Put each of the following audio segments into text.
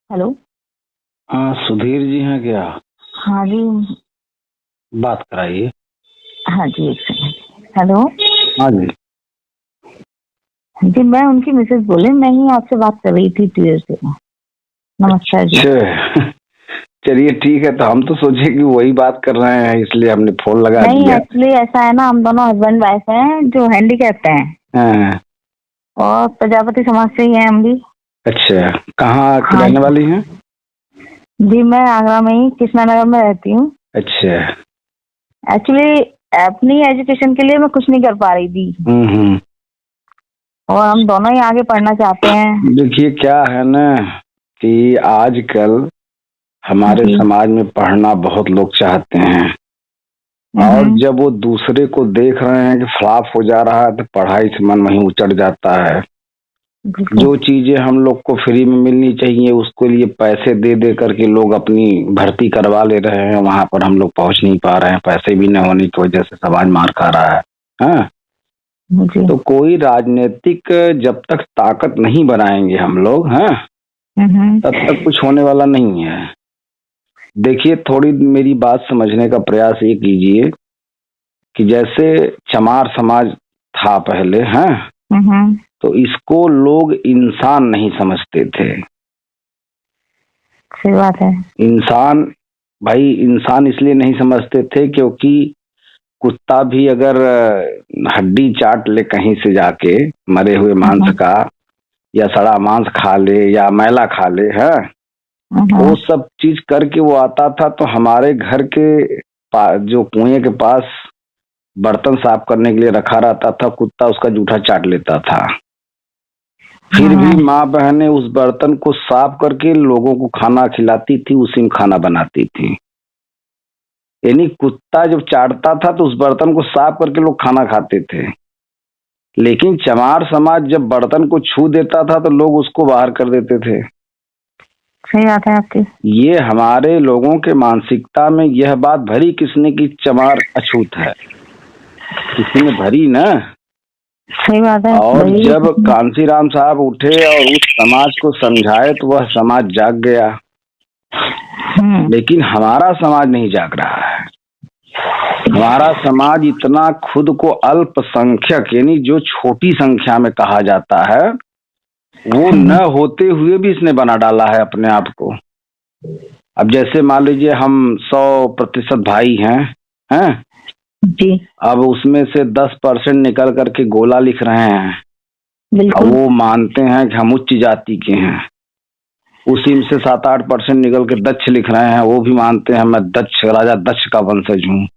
Hello. हाँ, सुधीर जी हैं क्या? हाँ जी। बात कराइए। हाँ जी, एक सेकंड। हेलो। हाँ जी। जी, मैं उनकी मिसेज बोले, मैं ही आपसे बात कर रही थी देर से। नमस्कार जी। अच्छा। चलिए ठीक है, तो हम तो सोचे कि वही बात कर रहे हैं, इसलिए हमने फोन लगा नहीं, दिया। एक्चुअली ऐसा है ना, हम दोनों हस्बैंड वाइफ हैं जो हैंडीकैप्ड हैं हाँ। और प्रजापति समाज से ही हैं हम भी। अच्छा, कहाँ की हाँ रहने वाली हैं? जी, मैं आगरा में ही कृष्णा नगर में रहती हूँ। अच्छा। एक्चुअली अपनी एजुकेशन के लिए मैं कुछ नहीं कर पा रही थी हम्म। और हम दोनों ही आगे पढ़ना चाहते हैं। देखिए क्या है ना, कि आजकल हमारे जी। समाज में पढ़ना बहुत लोग चाहते हैं, और हम्म। जब वो दूसरे को देख रहे हैं कि फ्लॉप हो जा रहा है तो पढ़ाई से मन वहीं उचट जाता है। बिल्कुल। जो चीजें हम लोग को फ्री में मिलनी चाहिए उसके लिए पैसे दे दे करके लोग अपनी भर्ती करवा ले रहे हैं, वहां पर हम लोग पहुंच नहीं पा रहे हैं, पैसे भी न होने की वजह से समाज मार खा रहा है। हाँ। जी। तो कोई राजनीतिक जब तक ताकत नहीं बनाएंगे हम लोग, हाँ, हम्म। तब तक कुछ होने वाला नहीं है। देखिए, थोड़ी मेरी बात समझने का प्रयास ये कीजिए कि जैसे चमार समाज था पहले, हाँ, हम्म। तो इसको लोग इंसान नहीं समझते थे। सही बात है। इंसान, भाई इंसान इसलिए नहीं समझते थे क्योंकि कुत्ता भी अगर हड्डी चाट ले कहीं से जाके, मरे हुए मांस हम्म। का, या सड़ा मांस खा ले या मैला खा ले, है, वो हम्म। सब चीज करके वो आता था तो हमारे घर के जो कुएं के पास बर्तन साफ करने के लिए रखा रहता था, कुत्ता उसका जूठा चाट लेता था। फिर भी हम्म। माँ बहनें उस बर्तन को साफ करके लोगों को खाना खिलाती थी, उसी में खाना बनाती थी। यानी कुत्ता जब चाटता था तो उस बर्तन को साफ करके लोग खाना खाते थे। लेकिन चमार समाज जब बर्तन को छू देता था तो लोग उसको बाहर कर देते थे। सही बात है आपकी। ये हमारे लोगों के मानसिकता में यह बात भरी किसने की चमार अछूत है, किसी ने भरी ना। सही बात है और भाई। जब कांसीराम साहब उठे और उस समाज को समझाए तो वह समाज जाग गया। हम्म। लेकिन हमारा समाज नहीं जाग रहा है। हमारा समाज इतना खुद को अल्पसंख्यक, यानी जो छोटी संख्या में कहा जाता है, वो न हम्म। होते हुए भी इसने बना डाला है अपने आप को। अब जैसे मान लीजिए हम 100% भाई हैं, जी। अब उसमें से 10% निकल करके गोला लिख रहे हैं। अब बिल्कुल। वो मानते हैं कि हम उच्च जाति के हैं। उसी में से 7-8% निकल के दक्ष लिख रहे हैं, वो भी मानते हैं मैं दक्ष, राजा दक्ष का वंशज हूँ।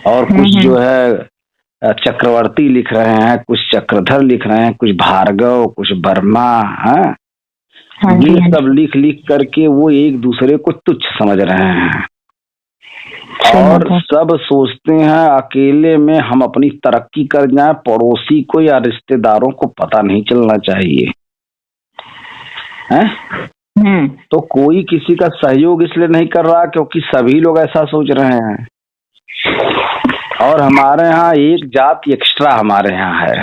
और कुछ जो हम्म। है चक्रवर्ती लिख रहे हैं, कुछ चक्रधर लिख रहे हैं, कुछ भार्गव, कुछ वर्मा, है। हाँ ये जी, हाँ सब जी। लिख लिख करके वो एक दूसरे को तुच्छ समझ रहे हैं। सही और बात है। सब सोचते हैं अकेले में हम अपनी तरक्की कर जाएं, पड़ोसी को या रिश्तेदारों को पता नहीं चलना चाहिए, है। हम्म। तो कोई किसी का सहयोग इसलिए नहीं कर रहा क्योंकि सभी लोग ऐसा सोच रहे हैं। और हमारे यहाँ एक जात एक्स्ट्रा हमारे यहाँ है,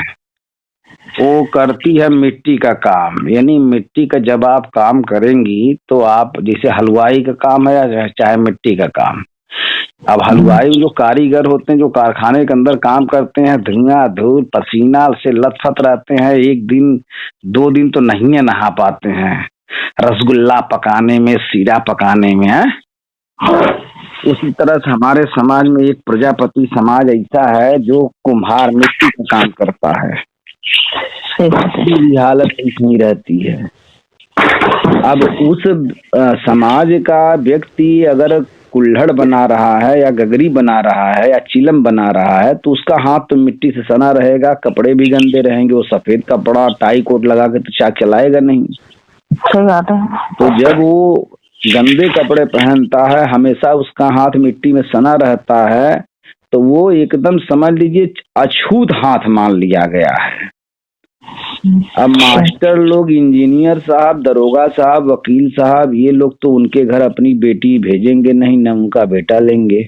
वो करती है मिट्टी का काम। यानी मिट्टी का जब आप काम करेंगी तो आप, जैसे हलवाई का काम है या चाहे मिट्टी का काम, अब हलवाई जो कारीगर होते हैं जो कारखाने के अंदर काम करते हैं, धुआं धूल पसीना से लथपथ रहते हैं, एक दिन 2 दिन तो नहीं है नहा पाते हैं रसगुल्ला पकाने में, सीरा पकाने में, है। उसी तरह से हमारे समाज में एक प्रजापति समाज ऐसा है जो कुम्हार मिट्टी का काम करता है। सही बात है। की हालत इतनी रहती है। अब उस समाज का व्यक्ति अगर कुल्हड़ बना रहा है या गगरी बना रहा है या चिलम बना रहा है तो उसका हाथ तो मिट्टी से सना रहेगा, कपड़े भी गंदे रहेंगे, वो सफेद कपड़ा टाई कोट लगा के तो चाक चलाएगा नहीं। सही बात है। तो जब वो गंदे कपड़े पहनता है, हमेशा उसका हाथ मिट्टी में सना रहता है, तो वो एकदम समझ लीजिए अछूत हाथ मान लिया गया है। अब मास्टर लोग, इंजीनियर साहब, दरोगा साहब, वकील साहब, ये लोग तो उनके घर अपनी बेटी भेजेंगे नहीं, न उनका बेटा लेंगे।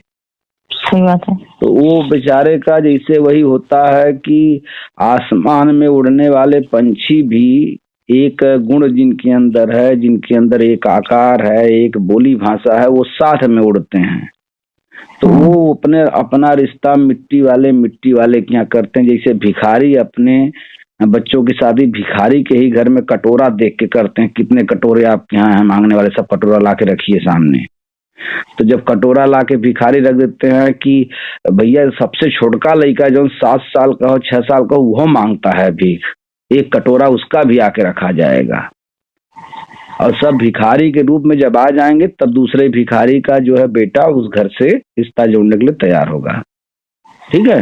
सही बात है। तो वो बेचारे का जैसे वही होता है कि आसमान में उड़ने वाले पंछी भी एक गुण जिनके अंदर है, जिनके अंदर एक आकार है, एक बोली भाषा है, वो साथ में उड़ते हैं। तो वो अपने अपना रिश्ता मिट्टी वाले के यहाँ करते हैं। जैसे भिखारी अपने बच्चों की शादी भिखारी के ही घर में कटोरा देख के करते हैं, कितने कटोरे आपके यहाँ हैं मांगने वाले, सब कटोरा ला के रखिए सामने। तो जब कटोरा ला के भिखारी रख देते हैं कि भैया सबसे छोटका लड़का जो 7 साल का हो 6 साल का वो मांगता है भीख, एक कटोरा उसका भी आके रखा जाएगा। और सब भिखारी के रूप में जब आ जाएंगे तब दूसरे भिखारी का जो है बेटा उस घर से रिश्ता जोड़ने के लिए तैयार होगा। ठीक है।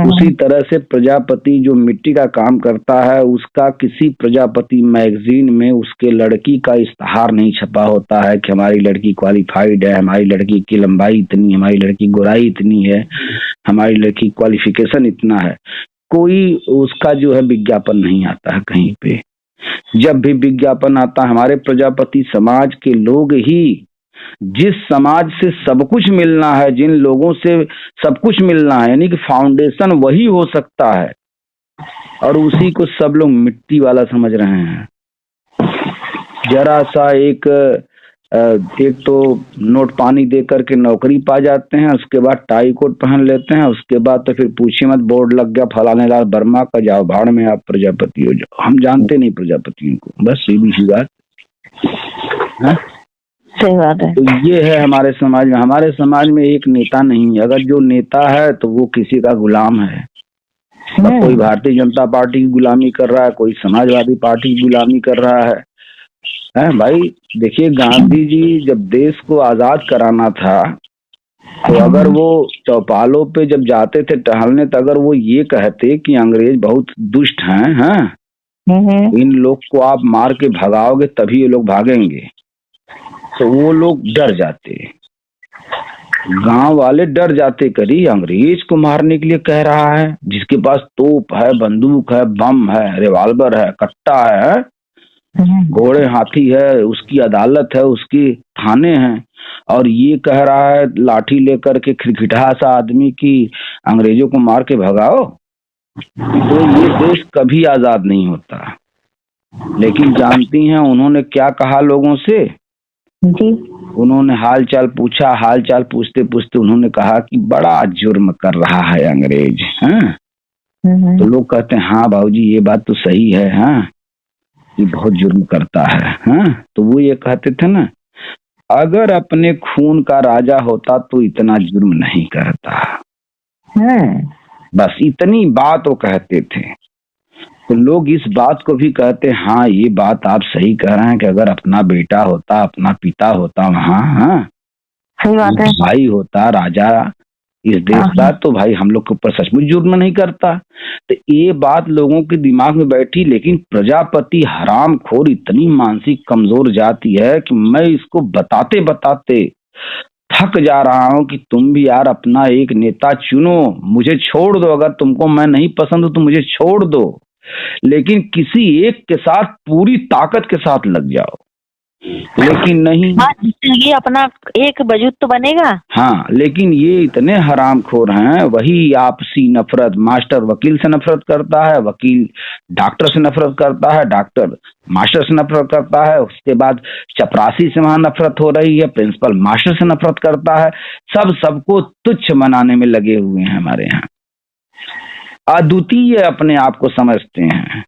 उसी तरह से प्रजापति जो मिट्टी का काम करता है, उसका किसी प्रजापति मैगजीन में उसके लड़की का इश्तहार नहीं छपा होता है कि हमारी लड़की क्वालिफाइड है, हमारी लड़की की लंबाई इतनी, हमारी लड़की गोराई इतनी है, हमारी लड़की क्वालिफिकेशन इतना है। कोई उसका जो है विज्ञापन नहीं आता है कहीं पे। जब भी विज्ञापन आता, हमारे प्रजापति समाज के लोग ही, जिस समाज से सब कुछ मिलना है, जिन लोगों से सब कुछ मिलना है, यानी कि फाउंडेशन वही हो सकता है, और उसी को सब लोग मिट्टी वाला समझ रहे हैं। जरा सा एक तो नोट पानी दे करके नौकरी पा जाते हैं, उसके बाद टाई कोट पहन लेते हैं, उसके बाद तो फिर पूछिए मत, बोर्ड लग गया फलाने लाल वर्मा का, जाओ भाड़ में आप प्रजापति हो जाओ। हम जानते नहीं प्रजापतियों को, बस सीधी सी बात है। सही बात है। तो ये है हमारे समाज में। हमारे समाज में एक नेता नहीं है, अगर जो नेता है तो वो किसी का गुलाम है। कोई भारतीय जनता पार्टी की गुलामी कर रहा है, कोई समाजवादी पार्टी की गुलामी कर रहा है। भाई देखिए, गांधी जी जब देश को आजाद कराना था, तो अगर वो चौपालों पे जब जाते थे टहलने, तो अगर वो ये कहते कि अंग्रेज बहुत दुष्ट हैं, इन लोग को आप मार के भगाओगे तभी ये लोग भागेंगे, तो वो लोग डर जाते, गांव वाले डर जाते, करी अंग्रेज को मारने के लिए कह रहा है, जिसके पास तोप है, बंदूक है, बम है, रिवाल्वर है, कट्टा है, घोड़े हाथी है, उसकी अदालत है, उसकी थाने हैं, और ये कह रहा है लाठी लेकर के खिरखिटा सा आदमी की अंग्रेजों को मार के भगाओ। तो ये देश कभी आजाद नहीं होता। लेकिन जानती हैं उन्होंने क्या कहा लोगों से? जी। उन्होंने हाल चाल पूछा, हाल चाल पूछते पूछते उन्होंने कहा कि बड़ा जुर्म कर रहा है अंग्रेज। तो लोग कहते हैं हाँ बाबूजी ये बात तो सही है, ये बहुत जुर्म करता है। तो वो ये कहते थे ना, अगर अपने खून का राजा होता तो इतना जुर्म नहीं करता। बस इतनी बात वो कहते थे। तो लोग इस बात को भी कहते, हाँ ये बात आप सही कह रहे हैं कि अगर अपना बेटा होता, अपना पिता होता वहाँ, सही बात है, भाई होता राजा इस देश का, तो भाई हम लोग के ऊपर सचमुच जुर्म नहीं करता। तो ये बात लोगों के दिमाग में बैठी। लेकिन प्रजापति हरामखोर इतनी मानसिक कमजोर जाति है कि मैं इसको बताते बताते थक जा रहा हूं कि तुम भी यार अपना एक नेता चुनो, मुझे छोड़ दो, अगर तुमको मैं नहीं पसंद हूं तो मुझे छोड़ दो, लेकिन किसी एक के साथ पूरी ताकत के साथ लग जाओ। लेकिन नहीं, ये अपना एक वजूद तो बनेगा। हाँ, लेकिन ये इतने हरामखोर हैं, वही आपसी नफरत, मास्टर वकील से नफरत करता है, वकील डॉक्टर से नफरत करता है, डॉक्टर मास्टर से नफरत करता है, उसके बाद चपरासी से वहां नफरत हो रही है, प्रिंसिपल मास्टर से नफरत करता है, सब सबको तुच्छ बनाने में लगे हुए हैं। हमारे यहाँ अद्वितीय अपने आप को समझते हैं।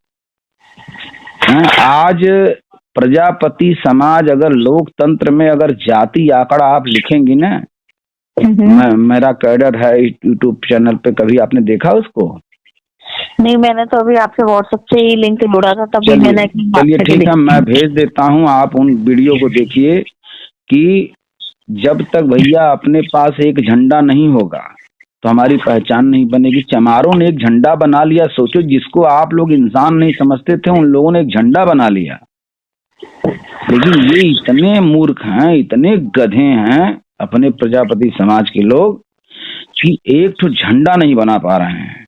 आज प्रजापति समाज, अगर लोकतंत्र में अगर जाति आंकड़ा आप लिखेंगी ना, मेरा कैडर है यूट्यूब चैनल पे, कभी आपने देखा उसको? नहीं, मैंने तो अभी आपसे व्हाट्सएप से ही लिंक जोड़ा था, तभी मैंने। चलिए ठीक है, मैं भेज देता हूँ, आप उन वीडियो को देखिए कि जब तक भैया अपने पास एक झंडा नहीं होगा तो हमारी पहचान नहीं बनेगी। चमारों ने एक झंडा बना लिया, सोचो, जिसको आप लोग इंसान नहीं समझते थे उन लोगों ने एक झंडा बना लिया। लेकिन ये इतने मूर्ख हैं, इतने गधे हैं अपने प्रजापति समाज के लोग कि एक तो झंडा नहीं बना पा रहे हैं।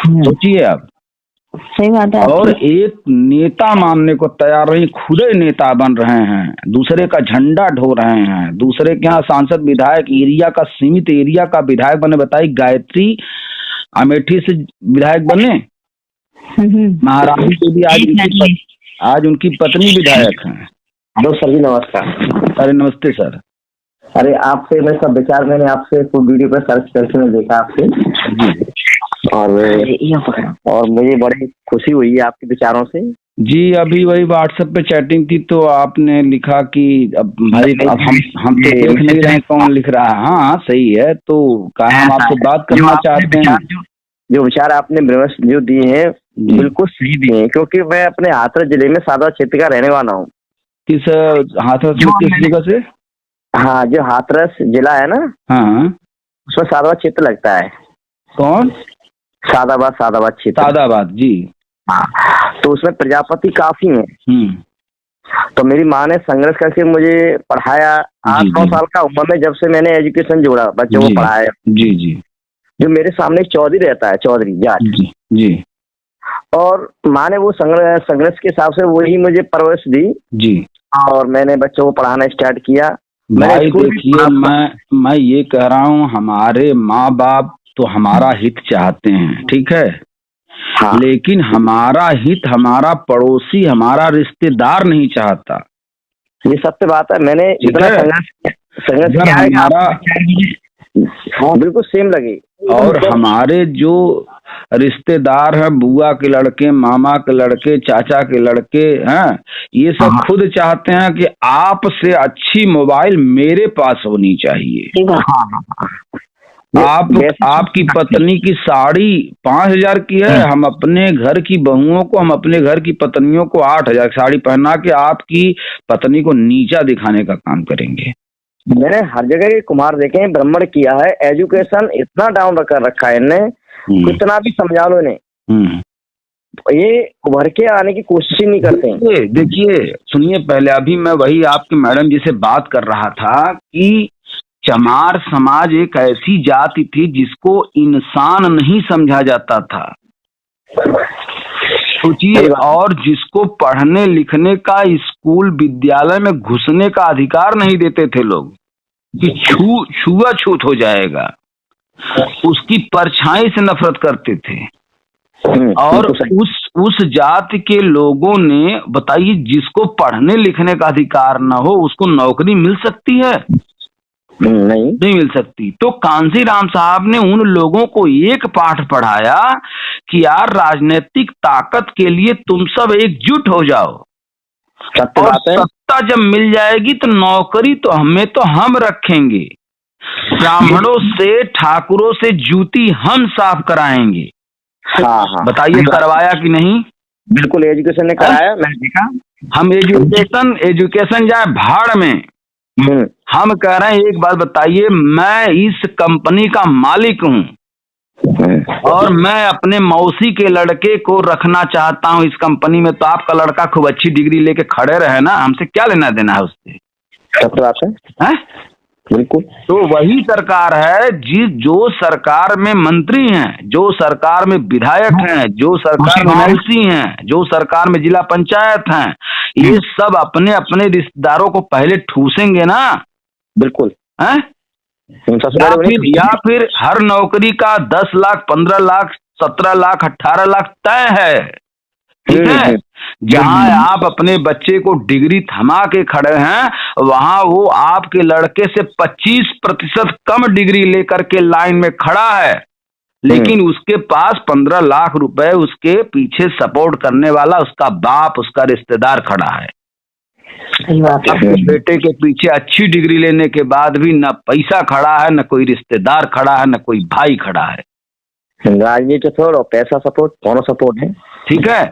सोचिए आप। सही बात है। और एक नेता मानने को तैयार नहीं, खुद नेता बन रहे हैं, दूसरे का झंडा ढो रहे हैं, दूसरे के यहाँ सांसद विधायक, एरिया का सीमित एरिया का विधायक बने। बताइए, गायत्री अमेठी से विधायक बने, महारानी के भी आज उनकी पत्नी विधायक हैं। हेलो सर जी, नमस्कार। अरे नमस्ते सर। अरे आपसे मैं सब विचार, मैंने आपसे वीडियो पर सर्च करके मैं देखा आपसे जी, और मुझे बड़ी खुशी हुई है आपके विचारों से। जी अभी वही व्हाट्सएप पे चैटिंग थी तो आपने लिखा कि अब भाई अब हम तो देख नहीं रहे कौन लिख रहा है। हाँ सही है, तो कहा हम आपसे बात करना चाहते हैं। जो विचार आपने जो दिए हैं बिल्कुल सही दिए हैं, क्योंकि मैं अपने हाथरस जिले में सादा क्षेत्र का रहने वाला हूँ। किस हाथरस में, किस जगह से? हाँ, जो हाथरस जिला है ना, हाँ उसमें सादाबाद क्षेत्र लगता है। कौन? सादाबाद क्षेत्र। सादाबाद जी। हाँ, तो उसमें प्रजापति काफी है। तो मेरी माँ ने संघर्ष करके मुझे पढ़ाया। 8-9 साल का उम्र में जब से मैंने एजुकेशन जोड़ा, बच्चों को पढ़ाया। जी जी। जो मेरे सामने एक चौधरी रहता है, चौधरी जाट जी। और माँ ने वो संघर्ष के हिसाब से वही मुझे परवरिश दी जी। और मैंने बच्चों को पढ़ाना स्टार्ट किया। भाई देखिए, मैं ये कह रहा हूँ, हमारे माँ बाप तो हमारा हित चाहते हैं, ठीक है। हाँ। लेकिन हमारा हित हमारा पड़ोसी, हमारा रिश्तेदार नहीं चाहता। ये सत्य बात है। मैंने जितना संघर्ष किया है, हमारा बिल्कुल सेम लगे। और हमारे जो रिश्तेदार हैं, बुआ के लड़के, मामा के लड़के, चाचा के लड़के हैं, ये सब खुद चाहते हैं कि आपसे अच्छी मोबाइल मेरे पास होनी चाहिए। आपकी पत्नी की साड़ी 5,000 की है, हम अपने घर की बहुओं को, हम अपने घर की पत्नियों को 8,000 की साड़ी पहना के आपकी पत्नी को नीचा दिखाने का काम करेंगे। मैंने हर जगह के कुमार देखे हैं, ब्राह्मण किया है, एजुकेशन इतना डाउन कर रखा है इनने, कितना भी समझा लो इन्हें, ये उभर के आने की कोशिश ही नहीं करते हैं। देखिए सुनिए, पहले अभी मैं वही आपकी मैडम जी से बात कर रहा था कि चमार समाज एक ऐसी जाति थी जिसको इंसान नहीं समझा जाता था, सोचिए, और जिसको पढ़ने लिखने का, स्कूल विद्यालय में घुसने का अधिकार नहीं देते थे लोग कि छुआछूत हो जाएगा, उसकी परछाई से नफरत करते थे। और उस जाति के लोगों ने, बताइए, जिसको पढ़ने लिखने का अधिकार न हो उसको नौकरी मिल सकती है? नहीं मिल सकती। तो कांसी राम साहब ने उन लोगों को एक पाठ पढ़ाया कि यार, राजनीतिक ताकत के लिए तुम सब एकजुट हो जाओ, और सत्ता जब मिल जाएगी तो नौकरी तो हम रखेंगे, ब्राह्मणों से, ठाकुरों से जूती हम साफ कराएंगे। हाँ। बताइए करवाया कि नहीं? बिल्कुल, एजुकेशन ने कराया, मैंने देखा। हम एजुकेशन जाए भाड़ में। हम कह रहे हैं, एक बात बताइए, मैं इस कंपनी का मालिक हूँ और मैं अपने मौसी के लड़के को रखना चाहता हूँ इस कंपनी में, तो आपका लड़का खूब अच्छी डिग्री लेके खड़े रहे ना, हमसे क्या लेना देना है उससे? सब बात है। बिल्कुल। तो वही सरकार है जो सरकार में मंत्री हैं, जो सरकार में विधायक हैं, जो सरकार में एमएलसी हैं, जो सरकार में जिला पंचायत हैं, ये सब अपने अपने रिश्तेदारों को पहले ठूसेंगे ना। बिल्कुल है? या फिर हर नौकरी का 10 लाख, 15 लाख, 17 लाख, 18 लाख तय है, ठीक है। जहां आप अपने बच्चे को डिग्री थमा के खड़े हैं, वहां वो आपके लड़के से 25% कम डिग्री लेकर के लाइन में खड़ा है, लेकिन उसके पास 15 लाख रुपए उसके पीछे सपोर्ट करने वाला उसका बाप, उसका रिश्तेदार खड़ा है। अपने बेटे के पीछे अच्छी डिग्री लेने के बाद भी न पैसा खड़ा है, न कोई रिश्तेदार खड़ा है, न कोई भाई खड़ा है। राजनीति सपोर्ट और पैसा सपोर्ट, दोनों सपोर्ट है, ठीक है।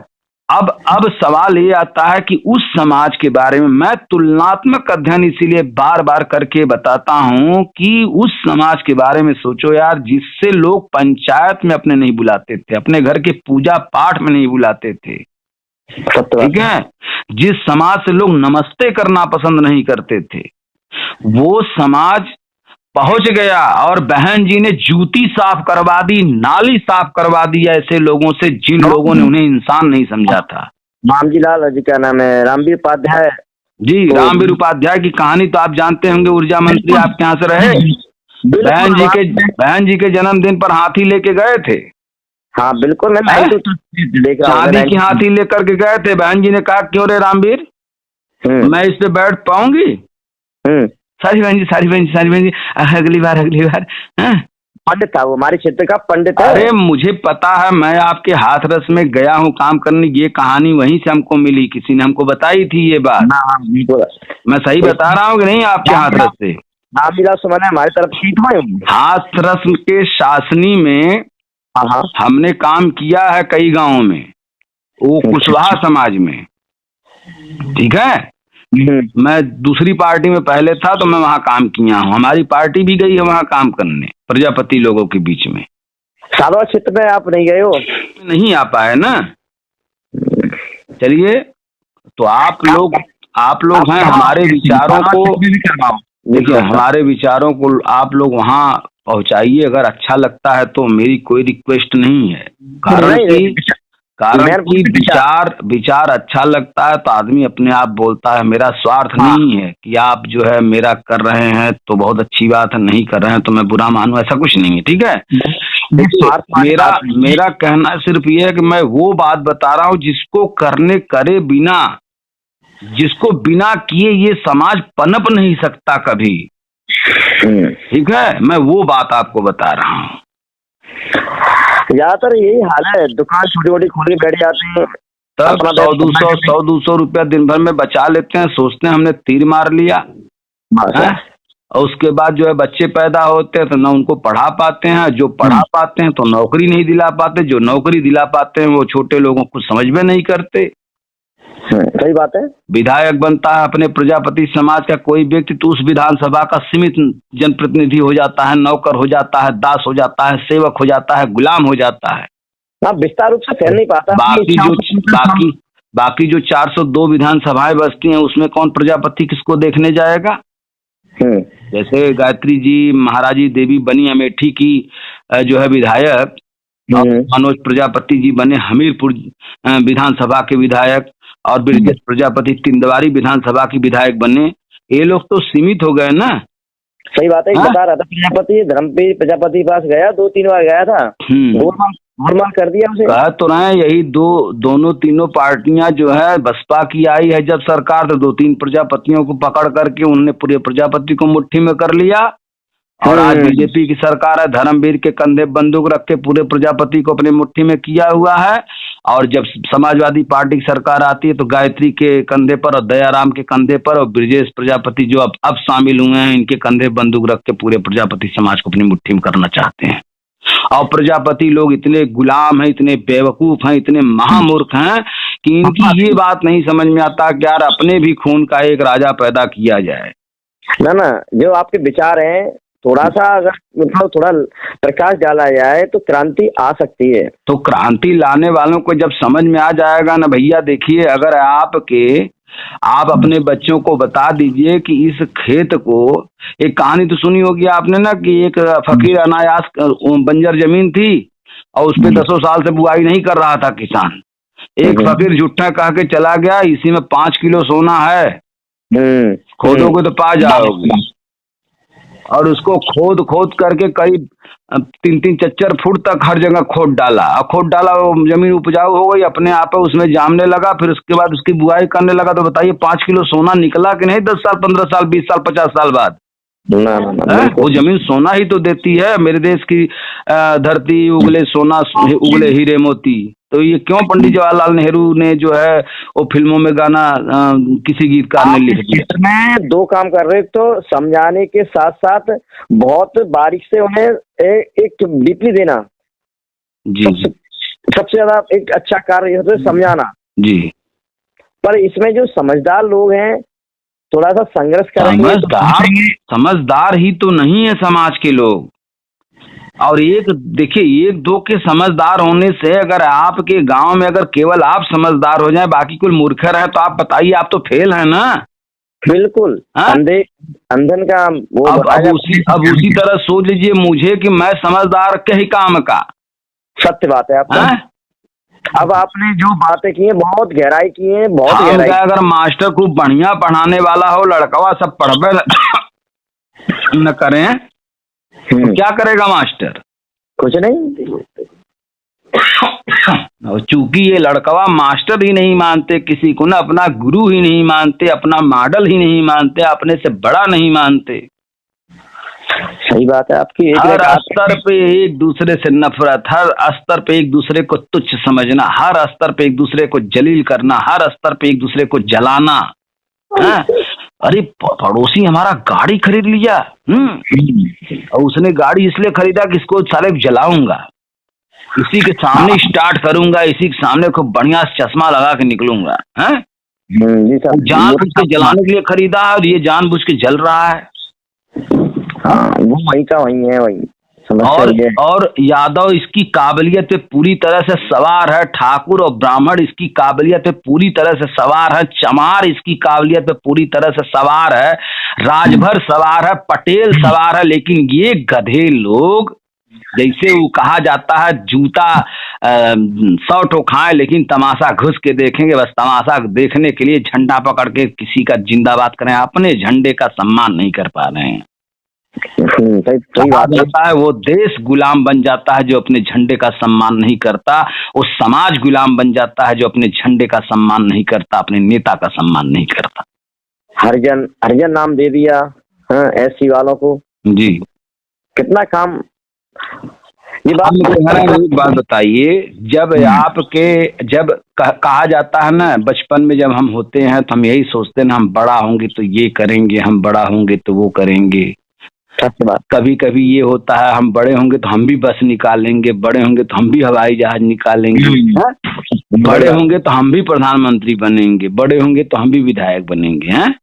अब सवाल ये आता है कि उस समाज के बारे में मैं तुलनात्मक अध्ययन इसीलिए बार बार करके बताता हूं कि उस समाज के बारे में सोचो यार, जिससे लोग पंचायत में अपने नहीं बुलाते थे, अपने घर के पूजा पाठ में नहीं बुलाते थे, ठीक है। जिस समाज से लोग नमस्ते करना पसंद नहीं करते थे, वो समाज पहुंच गया और बहन जी ने जूती साफ करवा दी, नाली साफ करवा दी ऐसे लोगों से जिन लोगों ने उन्हें इंसान नहीं समझा था। रामजीलाल जी का नाम है, रामवीर उपाध्याय जी। रामवीर उपाध्याय की कहानी तो आप जानते होंगे, ऊर्जा मंत्री आपके यहाँ से रहे, बहन जी के जन्मदिन पर हाथी लेके गए थे। हाँ बिल्कुल, मैं हैं? तो देख रहा हूँ। चांदी की हाथी लेकर के गए थे, बहन जी ने कहा क्यों रे रामवीर, मैं इस पे बैठ पाऊंगी? सारी बहन जी, सारी बहन जी, सारी बहन जी, अगली बार, अगली बार। हैं? पंडित था वो, हमारे क्षेत्र का पंडित है। अरे मुझे पता है, मैं आपके हाथरस में गया हूँ काम करने, ये कहानी वहीं से हमको मिली, किसी ने हमको बताई थी ये बात। बिल्कुल, मैं सही बता रहा हूँ कि नहीं आपके हाथरस से? रामलीला सुमन है हमारी तरफ की तो। हाथरस के शासनी में हाँ, हमने काम किया है कई गांवों में, वो कुशवाहा समाज में, ठीक है। मैं दूसरी पार्टी में पहले था तो मैं वहाँ काम किया हूँ, हमारी पार्टी भी गई है वहाँ काम करने, प्रजापति लोगों के बीच में। साधवा क्षेत्र में आप नहीं गए हो? नहीं आ पाए ना। चलिए, तो आप लोग हैं, हमारे विचारों को देखिए, हमारे विचारों को आप लोग वहाँ पहुँचाइए, अगर अच्छा लगता है तो मेरी कोई रिक्वेस्ट नहीं है। कारण कि विचार अच्छा लगता है तो आदमी अपने आप बोलता है। मेरा स्वार्थ नहीं है कि आप जो है मेरा कर रहे हैं तो बहुत अच्छी बात है, नहीं कर रहे हैं तो मैं बुरा मानूं, ऐसा कुछ नहीं है, ठीक है। मेरा कहना सिर्फ ये है कि मैं वो बात बता रहा हूँ जिसको करे बिना, जिसको बिना किए ये समाज पनप नहीं सकता कभी, ठीक है। मैं वो बात आपको बता रहा हूँ। ज्यादातर यही हाल है, दुकान छोटी मोटी खोल के बैठ जाते हैं, तब 100-200 रुपया दिन भर में बचा लेते हैं, सोचते हैं हमने तीर मार लिया है? और उसके बाद जो है बच्चे पैदा होते हैं तो न उनको पढ़ा पाते हैं, जो पढ़ा पाते हैं तो नौकरी नहीं दिला पाते, जो नौकरी दिला पाते हैं वो छोटे लोगों को समझ में नहीं करते। सही बात है। विधायक बनता है अपने प्रजापति समाज का कोई व्यक्ति तो उस विधानसभा का सीमित जनप्रतिनिधि हो जाता है, नौकर हो जाता है, दास हो जाता है, सेवक हो जाता है, गुलाम हो जाता है, विस्तार रूप से फैल नहीं पाता। बाकी जो 402 विधानसभाएं बसती हैं उसमें कौन प्रजापति किसको देखने जाएगा? जैसे गायत्री जी महाराजी देवी बनी अमेठी की जो है विधायक, मनोज प्रजापति जी बने हमीरपुर विधानसभा के विधायक, और ब्रजेश प्रजापति तिंदवारी विधानसभा की विधायक बने। ये लोग तो सीमित हो गए ना। सही बात है। बता रहा था प्रजापति, धर्मवीर प्रजापति पास गया, 2-3 बार गया था, गोलमाल कर दिया उसे। कह तो रहे यही दोनों तीनों पार्टियां जो है, बसपा की आई है जब सरकार तो 2-3 प्रजापतियों को पकड़ करके उन्होंने पूरे प्रजापति को मुट्ठी में कर लिया, और आज बीजेपी की सरकार है, धर्मवीर के कंधे बंदूक रख के पूरे प्रजापति को अपनी मुट्ठी में किया हुआ है। और जब समाजवादी पार्टी की सरकार आती है तो गायत्री के कंधे पर और दयाराम के कंधे पर और ब्रजेश प्रजापति जो अब शामिल हुए हैं, इनके कंधे बंदूक रख के पूरे प्रजापति समाज को अपनी मुट्ठी में करना चाहते हैं। और प्रजापति लोग इतने गुलाम हैं, इतने बेवकूफ हैं, इतने महामूर्ख हैं कि इनकी ये बात नहीं समझ में आता कि यार अपने भी खून का एक राजा पैदा किया जाए। ना जो आपके विचार हैं, थोड़ा सा अगर मतलब थोड़ा प्रकाश डाला जाए तो क्रांति आ सकती है। तो क्रांति लाने वालों को जब समझ में आ जाएगा ना भैया, देखिए अगर आप अपने बच्चों को बता दीजिए कि इस खेत को, एक कहानी तो सुनी होगी आपने ना कि एक फकीर अनायास बंजर जमीन थी और उस पर 10 साल से बुआई नहीं कर रहा था किसान। एक फकीर झूठा कह के चला गया, इसी में 5 किलो सोना है, खोदोगे तो पा जाओगे। और उसको खोद करके करीब 3-4 फुट तक हर जगह खोद डाला, वो जमीन उपजाऊ हो गई अपने आप, उसमें जामने लगा। फिर उसके बाद उसकी बुआई करने लगा। तो बताइए 5 किलो सोना निकला कि नहीं 10 साल, 15 साल, 20 साल, 50 साल बाद? वो जमीन सोना ही तो देती है। मेरे देश की धरती उगले सोना, उगले हीरे मोती। तो ये क्यों पंडित जवाहरलाल नेहरू ने जो है वो फिल्मों में गाना किसी गीतकार ने लिख दिया? मैं 2 काम कर रहे, तो समझाने के साथ साथ बहुत बारीक से उन्हें एक डीपली देना जी सबसे ज्यादा एक अच्छा कार्य है, तो समझाना जी। पर इसमें जो समझदार लोग हैं थोड़ा सा संघर्ष करेंगे। समझदार ही तो नहीं है समाज के लोग। और देखिए 1-2 के समझदार होने से, अगर आपके गांव में अगर केवल आप समझदार हो जाए, बाकी कोई मूर्ख रहे, तो आप बताइए, आप तो फेल है ना। बिल्कुल अंधन का वो। अब उसी तरह सोच लीजिए मुझे कि मैं समझदार के ही काम का। सत्य बात है आपका। अब आपने जो बातें की हैं बहुत गहराई की हैं, बहुत गहराई। अगर मास्टर खूब बढ़िया पढ़ाने वाला हो, लड़कवा सब पढ़बे न करें तो क्या करेगा मास्टर? कुछ नहीं। और चूंकि ये लड़कवा मास्टर ही नहीं मानते किसी को, ना अपना गुरु ही नहीं मानते, अपना मॉडल ही नहीं मानते, अपने से बड़ा नहीं मानते, सही बात है आपकी। हर स्तर पे एक दूसरे से नफरत, हर स्तर पे एक दूसरे को तुच्छ समझना, हर स्तर पे एक दूसरे को जलील करना, हर स्तर पे एक दूसरे को जलाना। अरे पड़ोसी हमारा गाड़ी खरीद लिया, और उसने गाड़ी इसलिए खरीदा कि इसको साले जलाऊंगा, इसी के सामने स्टार्ट करूंगा, इसी के सामने खूब बढ़िया चश्मा लगा के निकलूंगा। जानबूझ के जलाने के लिए खरीदा है और ये जानबूझ के जल रहा है। वो वही का वही है, वही और यादव इसकी काबिलियत पे पूरी तरह से सवार है, ठाकुर और ब्राह्मण इसकी काबिलियत पे पूरी तरह से सवार है, चमार इसकी काबिलियत पे पूरी तरह से सवार है, राजभर सवार है, पटेल सवार है, लेकिन ये गधे लोग, जैसे वो कहा जाता है जूता 100 ठो खाए लेकिन तमाशा घुस के देखेंगे, बस तमाशा देखने के लिए झंडा पकड़ के किसी का जिंदाबाद करें, अपने झंडे का सम्मान नहीं कर पा रहे हैं। जाता है वो देश गुलाम बन जाता है जो अपने झंडे का सम्मान नहीं करता, वो समाज गुलाम बन जाता है जो अपने झंडे का सम्मान नहीं करता, अपने नेता का सम्मान नहीं करता। हरिजन नाम दे दिया एससी वालों को। जी कितना काम। ये बात बताइए, जब जब कहा जाता है ना, बचपन में जब हम होते हैं तो हम यही सोचते हैं ना, हम बड़ा होंगे तो ये करेंगे, हम बड़ा होंगे तो वो करेंगे। कभी कभी ये होता है हम बड़े होंगे तो हम भी बस निकालेंगे, बड़े होंगे तो हम भी हवाई जहाज निकालेंगे, बड़े होंगे तो हम भी प्रधानमंत्री बनेंगे, बड़े होंगे तो हम भी विधायक बनेंगे, हैं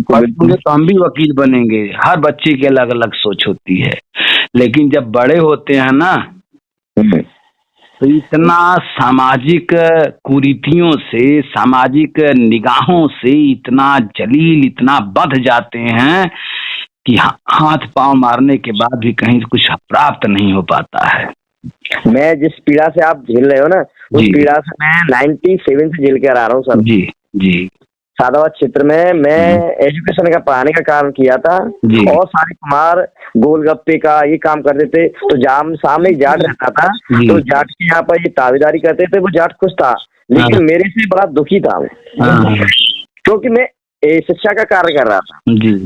बड़े होंगे तो हम भी वकील बनेंगे। हर बच्चे की अलग अलग सोच होती है, लेकिन जब बड़े होते हैं ना तो इतना सामाजिक कुरीतियों से, सामाजिक निगाहों से इतना जलील, इतना बंध जाते हैं कि हाथ पांव मारने के बाद भी कहीं कुछ प्राप्त नहीं हो पाता है। मैं जिस पीड़ा से आप झेल रहे हो ना, उस पीड़ा से मैं 97 से झेल कर आ रहा हूँ सर। जी जी। सादाबाद क्षेत्र में मैं एजुकेशन का पढ़ाने का काम किया था, और सारे कुमार गोलगप्पे का ये काम करते थे। तो सामने जाट रहता था, तो जाट के यहाँ पर ये ताबेदारी करते थे। वो जाट खुश था, लेकिन मेरे से बड़ा दुखी था वो, क्योंकि मैं शिक्षा का कार्य कर रहा था। जी।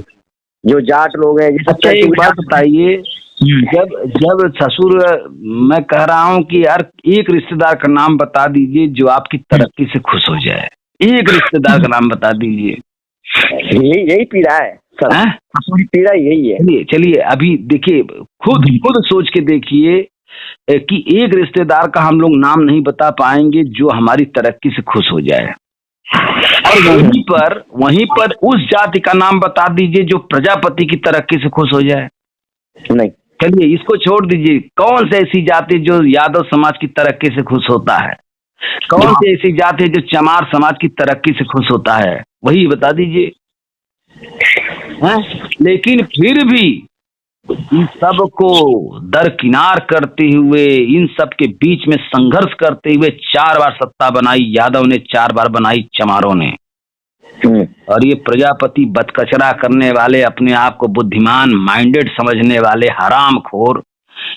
जो जाट लोग हैं। अच्छा एक बात बताइए, जब ससुर, मैं कह रहा हूँ कि यार एक रिश्तेदार का नाम बता दीजिए जो आपकी तरक्की से खुश हो जाए, एक रिश्तेदार का नाम बता दीजिए। यही पीड़ा है सर, ससुर पीड़ा यही है। चलिए अभी देखिए, खुद सोच के देखिए कि एक रिश्तेदार का हम लोग नाम नहीं बता पाएंगे जो हमारी तरक्की से खुश हो जाए, और वहीं पर उस जाति का नाम बता दीजिए जो प्रजापति की तरक्की से खुश हो जाए। नहीं, चलिए इसको छोड़ दीजिए, कौन सी ऐसी जाति जो यादव समाज की तरक्की से खुश होता है, कौन सी ऐसी जाति है जो चमार समाज की तरक्की से खुश होता है, वही बता दीजिए। लेकिन फिर भी इन सब को दरकिनार करते हुए, इन सब के बीच में संघर्ष करते हुए 4 बार सत्ता बनाई यादव ने, 4 बार बनाई चमारों ने। और ये प्रजापति बदकचरा करने वाले, अपने आप को बुद्धिमान माइंडेड समझने वाले हरामखोर,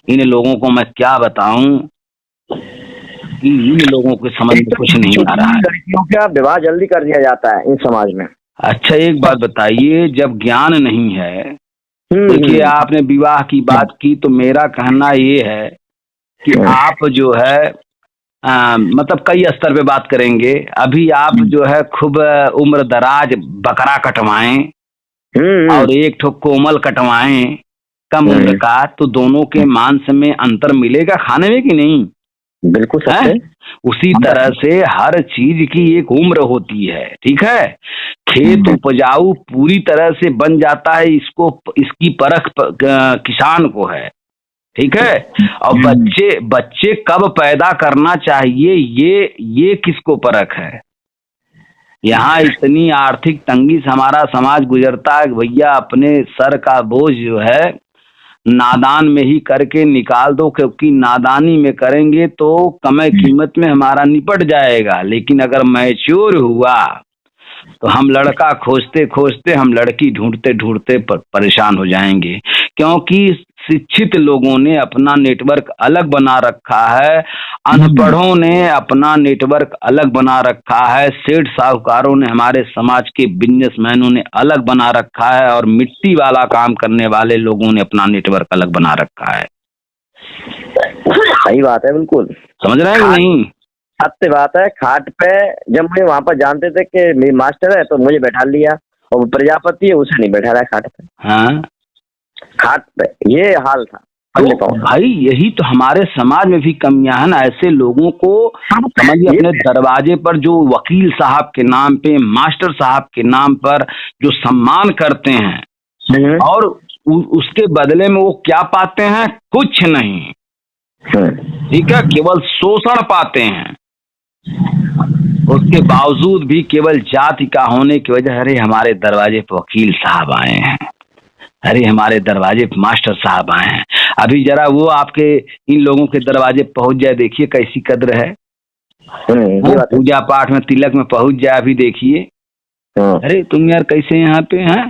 इन लोगों को मैं क्या बताऊं कि इन लोगों को समझ में कुछ नहीं आ रहा है। लड़कियों का विवाह जल्दी कर दिया जाता है इन समाज में। अच्छा एक बात बताइए, जब ज्ञान नहीं है, देखिए आपने विवाह की बात की, तो मेरा कहना ये है कि आप जो है मतलब कई स्तर पे बात करेंगे। अभी आप जो है खूब उम्र दराज बकरा कटवाएं और एक ठो कोमल कटवाएं कम उम्र का, तो दोनों के मांस में अंतर मिलेगा खाने में कि नहीं? बिल्कुल है? उसी तरह से हर चीज की एक उम्र होती है, ठीक है। खेत उपजाऊ पूरी तरह से बन जाता है, इसकी परख किसान को है, ठीक है। और बच्चे कब पैदा करना चाहिए ये किसको परख है। यहाँ इतनी आर्थिक तंगी से हमारा समाज गुजरता है, भैया अपने सर का बोझ जो है नादान में ही करके निकाल दो, क्योंकि नादानी में करेंगे तो कम कीमत में हमारा निपट जाएगा। लेकिन अगर मैच्योर हुआ तो हम लड़का खोजते खोजते, हम लड़की ढूंढते ढूंढते परेशान हो जाएंगे, क्योंकि शिक्षित लोगों ने अपना नेटवर्क अलग बना रखा है, अनपढ़ों ने अपना नेटवर्क अलग बना रखा है, सेठ साहूकारों ने, हमारे समाज के बिजनेसमैनों ने अलग बना रखा है, और मिट्टी वाला काम करने वाले लोगों ने अपना नेटवर्क अलग बना रखा है। सही बात है, बिल्कुल समझ रहे हैं कि नहीं? सत्य बात है। खाट पे जब मुझे वहां पर जानते थे कि मेरी मास्टर है तो मुझे बैठा लिया, और वो प्रजापति है उसे नहीं बैठा रहा खाट पे। हाँ, खाट पे ये हाल था। तो भाई यही तो हमारे समाज में भी कमियां है ना। ऐसे लोगों को समझिए, अपने दरवाजे पर जो वकील साहब के नाम पे, मास्टर साहब के नाम पर जो सम्मान करते हैं, और उसके बदले में वो क्या पाते हैं? कुछ नहीं, ठीक है, केवल शोषण पाते हैं। उसके बावजूद भी केवल जाति का होने की वजह, अरे हमारे दरवाजे पर वकील साहब आए हैं, अरे हमारे दरवाजे पर मास्टर साहब आए हैं। अभी जरा वो आपके इन लोगों के दरवाजे पहुंच जाए, देखिए कैसी कद्र है। पूजा पाठ में तिलक में पहुंच जाए, अभी देखिए, अरे तुम यार कैसे यहाँ पे हैं,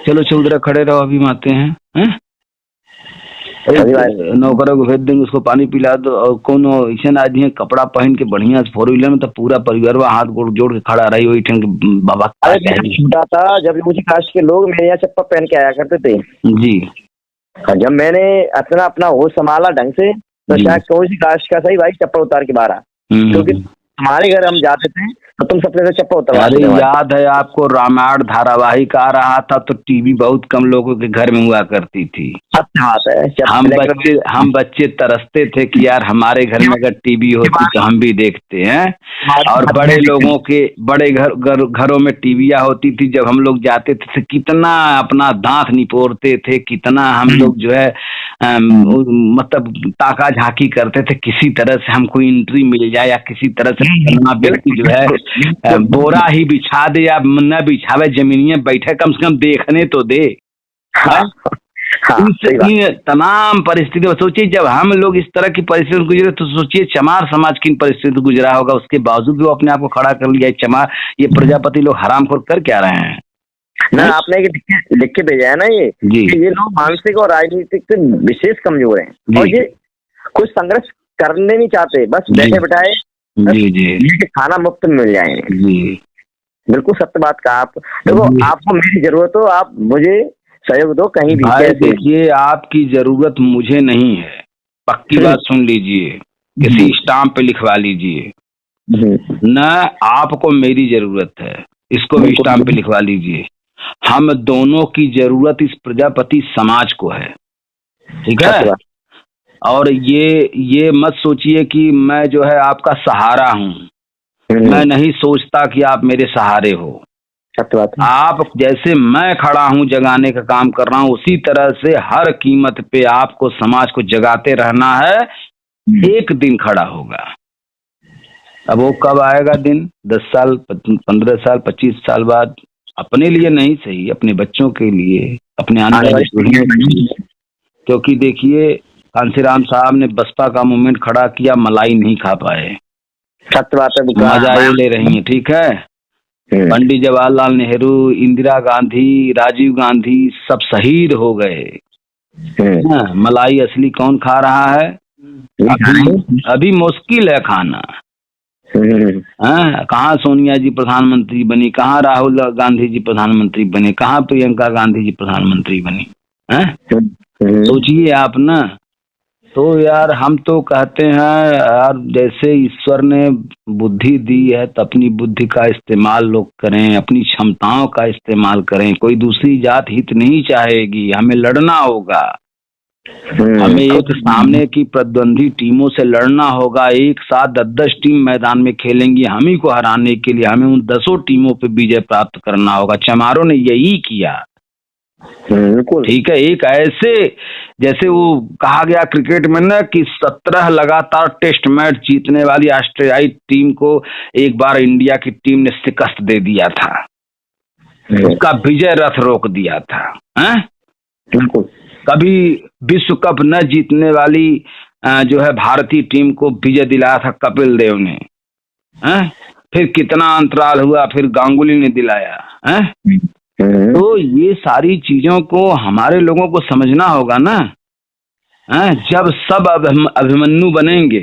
चलो चौधरा खड़े रहो, अभी आते हैं। नौकरों को भेज देंगे, उसको पानी पिला दो। और कौन ऐसे आदमी है कपड़ा पहन के बढ़िया से 4 व्हीलर में, तो पूरा परिवार हाथ गोड़ जोड़ के खड़ा रही वही ठन बाबा। छोटा था जब ऊंची कास्ट के लोग मेरे यहाँ चप्पल पहन के आया करते थे जी। जब मैंने अपना होश संभाला ढंग से, तो शायद कौन सी कास्ट का सही भाई चप्पल उतार के बाहर, क्योंकि हमारे घर हम जाते थे तो तुम सबसे से चप्पल उतार। अरे याद है आपको, रामायण धारावाहिक आ रहा था तो टीवी बहुत कम लोगों के घर में हुआ करती थी। हम बच्चे तरसते थे कि यार हमारे घर में अगर टीवी होती तो हम भी देखते हैं। और बड़े लोगों के बड़े घरों में टीवियाँ होती थी, जब हम लोग जाते थे तो कितना अपना दांत निपोरते थे, कितना हम लोग जो है मतलब ताका झांकी करते थे, किसी तरह से हमको एंट्री मिल जाए, या किसी तरह से व्यक्ति जो है बोरा ही बिछा दे या न बिछावे, जमीनिए बैठे, कम से कम देखने तो दे। तमाम परिस्थितियों, सोचिए जब हम लोग इस तरह की परिस्थिति गुजरे, तो सोचिए चमार समाज की परिस्थिति गुजरा होगा। उसके बावजूद भी वो अपने आप को खड़ा कर लिया। चमार ये प्रजापति लोग हरामखोर कर क्या रहे हैं ना? आपने लिख के भेजा है ना ये जी, ये लोग मानसिक और राजनीतिक से विशेष कमजोर हैं, और ये कुछ संघर्ष करने नहीं चाहते, बस बैठे बैठाए जी खाना मुफ्त में मिल जाएंगे जी। बिल्कुल सत्य बात कहा आप। देखो आपको मेरी जरूरत हो, आप मुझे सहयोग दो कहीं भी। देखिए आपकी जरूरत मुझे नहीं है, पक्की बात सुन लीजिए, किसी स्टाम्प पे लिखवा लीजिए, न आपको मेरी जरूरत है, इसको भी स्टाम्प पे लिखवा लीजिए। हम दोनों की जरूरत इस प्रजापति समाज को है, ठीक है? और ये मत सोचिए कि मैं जो है आपका सहारा हूँ, मैं नहीं सोचता कि आप मेरे सहारे हो। आप जैसे मैं खड़ा हूँ जगाने का काम कर रहा हूँ, उसी तरह से हर कीमत पे आपको समाज को जगाते रहना है। एक दिन खड़ा होगा, अब वो कब आएगा दिन? 10 साल, 15 साल, 25 साल बाद। अपने लिए नहीं सही, अपने बच्चों के लिए, अपने आने वाली पीढ़ियों के लिए। क्योंकि देखिए कांसीराम साहब ने बसपा का मूवमेंट खड़ा किया, मलाई नहीं खा पाए, मजा ये ले रही है, ठीक है? पंडित जवाहरलाल नेहरू, इंदिरा गांधी, राजीव गांधी सब शहीद हो गए, मलाई असली कौन खा रहा है? अभी मुश्किल है खाना। कहाँ सोनिया जी प्रधानमंत्री बनी, कहाँ राहुल गांधी जी प्रधानमंत्री बने, कहाँ प्रियंका गांधी जी प्रधानमंत्री बनी? सोचिए आप ना। तो यार हम तो कहते हैं यार, जैसे ईश्वर ने बुद्धि दी है तो अपनी बुद्धि का इस्तेमाल लोग करें, अपनी क्षमताओं का इस्तेमाल करें। कोई दूसरी जात हित नहीं चाहेगी, हमें लड़ना होगा, हमें एक सामने की प्रतिद्वंदी टीमों से लड़ना होगा। एक साथ 10-10 टीम मैदान में खेलेंगी हम ही को हराने के लिए, हमें उन 10 टीमों पे विजय प्राप्त करना होगा। चमारों ने यही किया, ठीक है? एक ऐसे जैसे वो कहा गया क्रिकेट में ना कि 17 लगातार टेस्ट मैच जीतने वाली ऑस्ट्रेलियाई टीम को एक बार इंडिया की टीम ने शिकस्त दे दिया था, उसका विजय रथ रोक दिया था। बिल्कुल। कभी विश्व कप न जीतने वाली जो है भारतीय टीम को विजय दिलाया था कपिल देव ने। फिर कितना अंतराल हुआ, फिर गांगुली ने दिलाया। तो ये सारी चीजों को हमारे लोगों को समझना होगा ना। जब सब अभिमन्यु बनेंगे,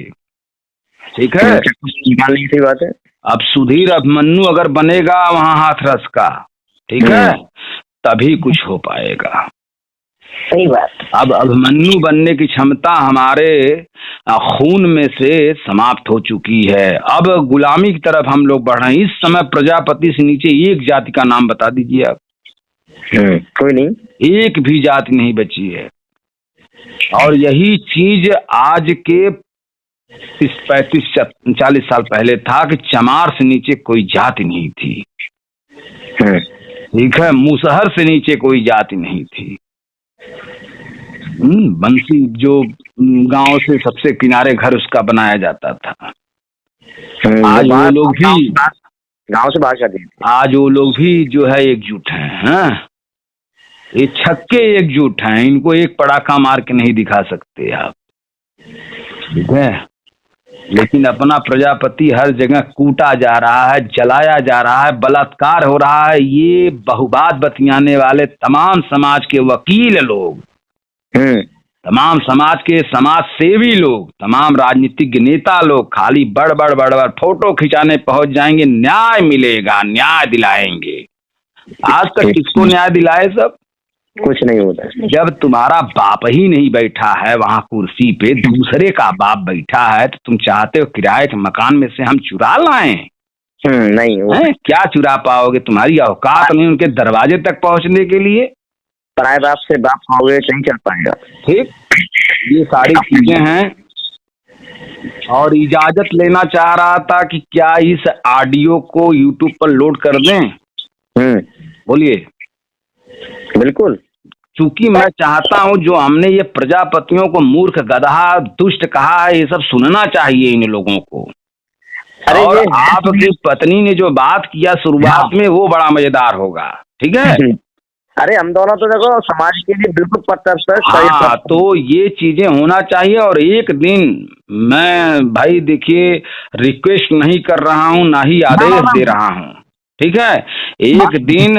ठीक है, सही बात है। अब सुधीर अभिमन्यु अगर बनेगा वहां हाथरस का, ठीक है, तभी कुछ हो पाएगा। सही बात। अब अभिमन्यु बनने की क्षमता हमारे खून में से समाप्त हो चुकी है। अब गुलामी की तरफ हम लोग बढ़ रहे हैं। इस समय प्रजापति से नीचे एक जाति का नाम बता दीजिए आप। कोई नहीं, एक भी जाति नहीं बची है। और यही चीज आज के 35-40 साल पहले था कि चमार से नीचे कोई जाति नहीं थी, ठीक है, मुसहर से नीचे कोई जाति नहीं थी। बंसी जो गांव से सबसे किनारे घर उसका बनाया जाता था, आज वो लोग भी गांव से बाहर कर दिए। आज वो लोग भी जो है एकजुट हैं। ये छक्के एकजुट हैं, इनको एक पड़ाका मार के नहीं दिखा सकते आप, ठीक है। लेकिन अपना प्रजापति हर जगह कूटा जा रहा है, जलाया जा रहा है, बलात्कार हो रहा है। ये बहुबात बतियाने वाले तमाम समाज के वकील लोग, तमाम समाज के समाज सेवी लोग, तमाम राजनीतिक नेता लोग खाली बड़ बड़ फोटो खिंचाने पहुंच जाएंगे। न्याय मिलेगा, न्याय दिलाएंगे। आज तक किसको न्याय दिलाए? सब कुछ नहीं होता। जब तुम्हारा बाप ही नहीं बैठा है वहां कुर्सी पे, दूसरे का बाप बैठा है, तो तुम चाहते हो किराए के मकान में से हम चुरा लाएं? नहीं, क्या चुरा पाओगे? तुम्हारी औकात नहीं उनके दरवाजे तक पहुंचने के लिए। पराए बाप से बाप खाओगे नहीं चल पाएगा, ठीक। ये सारी चीजें हैं। और इजाजत लेना चाह रहा था कि क्या इस ऑडियो को यूट्यूब पर लोड कर दें? बोलिए। बिल्कुल। चूंकि मैं चाहता हूं, जो हमने ये प्रजापतियों को मूर्ख, गधा, दुष्ट कहा है, ये सब सुनना चाहिए इन लोगों को। और आपकी पत्नी ने जो बात किया शुरुआत में, वो बड़ा मजेदार होगा, ठीक है। अरे हम दोनों तो देखो समाज के लिए बिल्कुल हाँ, तो ये चीजें होना चाहिए। और एक दिन मैं भाई देखिए रिक्वेस्ट नहीं कर रहा हूँ, ना ही आदेश दे रहा हूँ, ठीक है। एक दिन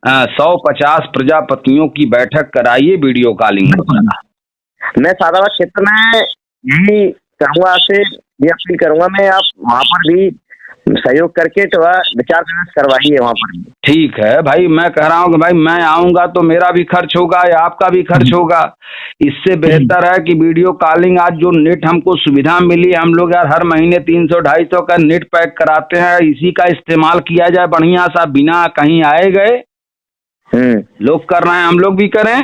150 प्रजापतियों की बैठक कराइए वीडियो कॉलिंग। मैं सादाबाद क्षेत्र में यही करूँगा, आपसे ये अपील करूँगा मैं, आप वहाँ पर भी सहयोग करके तो विचार विमर्श करवाइए वहाँ पर। ठीक है भाई, मैं कह रहा हूँ कि भाई मैं आऊँगा तो मेरा भी खर्च होगा या आपका भी खर्च होगा। इससे बेहतर है कि वीडियो कॉलिंग, आज जो नेट हमको सुविधा मिली, हम लोग यार हर महीने 300-250 का नेट पैक कराते हैं, इसी का इस्तेमाल किया जाए बढ़िया सा, बिना कहीं आए गए। लोग कर रहे हैं, हम लोग भी करें।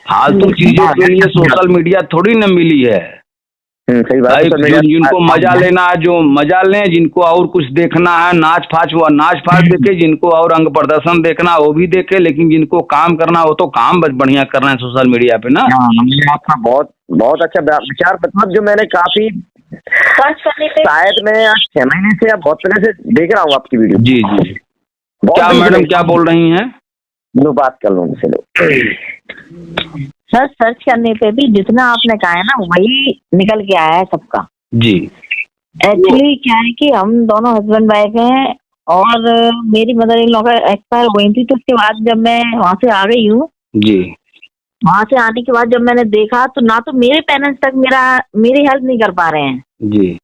फालतू चीजों के लिए सोशल मीडिया थोड़ी न मिली है। सही बात है। जिनको मजा लेना है जो मजा लें, जिनको और कुछ देखना है नाच फाच वो नाच फाच देखे, जिनको और अंग प्रदर्शन देखना वो भी देखे, लेकिन जिनको काम करना वो तो काम बढ़िया कर रहे हैं सोशल मीडिया पे ना। आपका बहुत बहुत अच्छा विचार, मतलब जो मैंने काफी शायद मैं 6 महीने से या बहुत पहले से देख रहा हूँ आपकी वीडियो। जी जी। क्या मैडम क्या बोल रही हैं? लो बात कर लो उनसे। सर सर्च करने पे भी जितना आपने कहा है ना वही निकल के आया है सबका। जी। एक्चुअली क्या है कि हम दोनों हस्बैंड वाइफ हैं, और मेरी मदर इन लॉ का एक्सपायर हुई थी, तो उसके बाद जब मैं वहाँ से आ गई हूँ, जी, वहाँ से आने के बाद जब मैंने देखा तो ना तो मेरे पेरेंट्स तक मेरी हेल्प नहीं कर पा रहे हैं। जी।